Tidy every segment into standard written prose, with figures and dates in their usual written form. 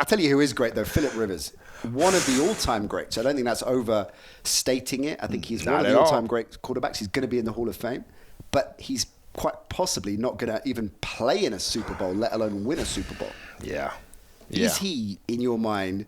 I'll tell you who is great, though, Phillip Rivers. One of the all-time greats. I don't think that's overstating it. I think he's one of the all-time great quarterbacks. He's going to be in the Hall of Fame. But he's quite possibly not going to even play in a Super Bowl, let alone win a Super Bowl. Yeah. Is he, in your mind,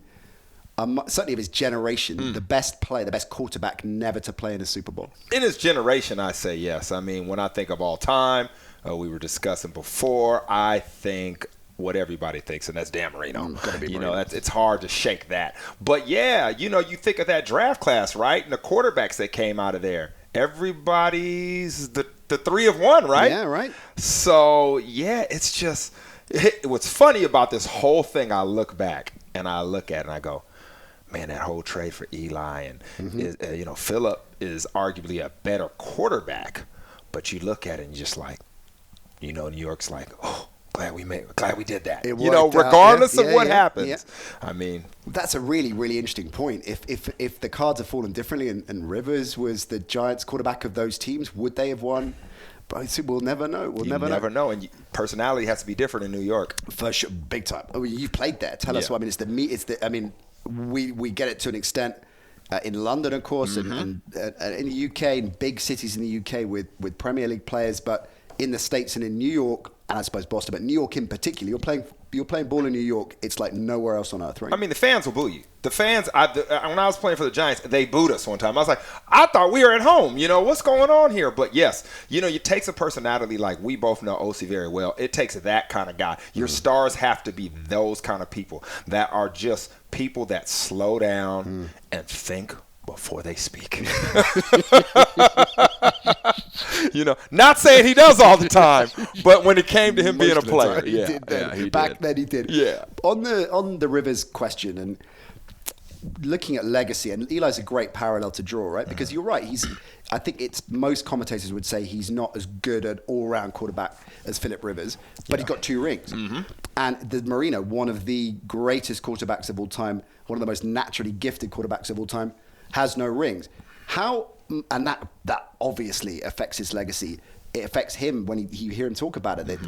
certainly of his generation, the best player, the best quarterback never to play in a Super Bowl? In his generation, I say yes. I mean, when I think of all time, we were discussing before, I think what everybody thinks, and that's Dan Marino. It's hard to shake that. But yeah, you think of that draft class, right? And the quarterbacks that came out of there. Everybody's the 3 of 1, right? Yeah, right. So yeah, it's just what's funny about this whole thing. I look back and I look at it and I go, man, that whole trade for Eli and Phillip is arguably a better quarterback. But you look at it and you're just like, New York's like, oh, glad we did that. Regardless of what happens. Yeah. I mean, that's a really, really interesting point. If the cards have fallen differently and Rivers was the Giants quarterback of those teams, would they have won? But we'll never know. We'll never know. And personality has to be different in New York. For sure, big time. Oh, you've played there. Tell us what. I mean, we get it to an extent in London, of course, and in the UK, in big cities in the UK with Premier League players, but in the States and in New York, and I suppose Boston, but New York in particular, you're playing ball in New York, it's like nowhere else on earth, right? I mean, the fans will boo you. The fans, when I was playing for the Giants, they booed us one time. I was like, I thought we were at home. What's going on here? But yes, it takes a personality like we both know OC very well. It takes that kind of guy. Your stars have to be those kind of people that are just people that slow down and think before they speak. Not saying he does all the time, but when it came to him being a player, he did. Then he did. Yeah. On the Rivers question and looking at legacy, and Eli's a great parallel to draw, right? Because you're right. I think most commentators would say he's not as good an all-round quarterback as Phillip Rivers, but he's got 2 rings. And the Marino, one of the greatest quarterbacks of all time, one of the most naturally gifted quarterbacks of all time, has no rings. And that obviously affects his legacy. It affects him when you hear him talk about it.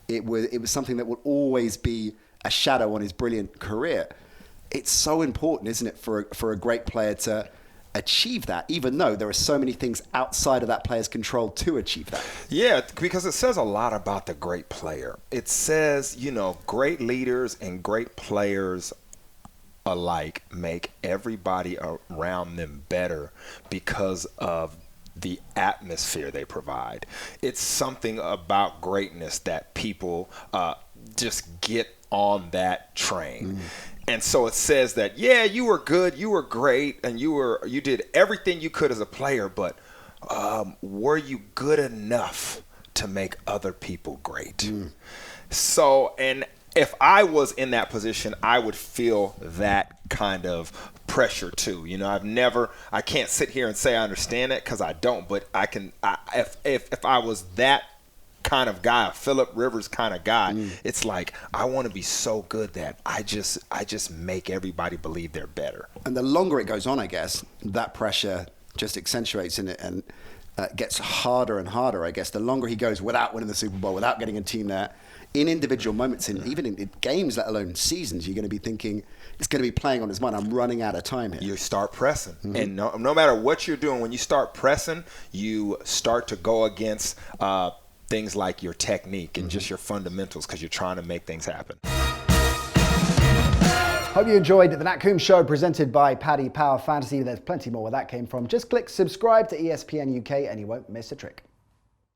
It was something that will always be a shadow on his brilliant career. It's so important, isn't it, for a great player to achieve that, even though there are so many things outside of that player's control to achieve that. Yeah, because it says a lot about the great player. It says, great leaders and great players alike make everybody around them better because of the atmosphere they provide. It's something about greatness that people just get on that train. And so it says that, yeah, you were good, you were great, and you did everything you could as a player, but were you good enough to make other people great? So, and if I was in that position, I would feel that kind of pressure too. I can't sit here and say I understand it because I don't, but if I was that kind of guy, a Phillip Rivers kind of guy, it's like I want to be so good that I just make everybody believe they're better. And the longer it goes on, I guess, that pressure just accentuates in it and gets harder and harder, I guess. The longer he goes without winning the Super Bowl, without getting a team there, in individual moments, even in games, let alone seasons, you're going to be thinking, it's going to be playing on his mind. I'm running out of time here. You start pressing. And no matter what you're doing, when you start pressing, you start to go against things like your technique and just your fundamentals because you're trying to make things happen. Hope you enjoyed the Nat Coombs Show presented by Paddy Power Fantasy. There's plenty more where that came from. Just click subscribe to ESPN UK and you won't miss a trick.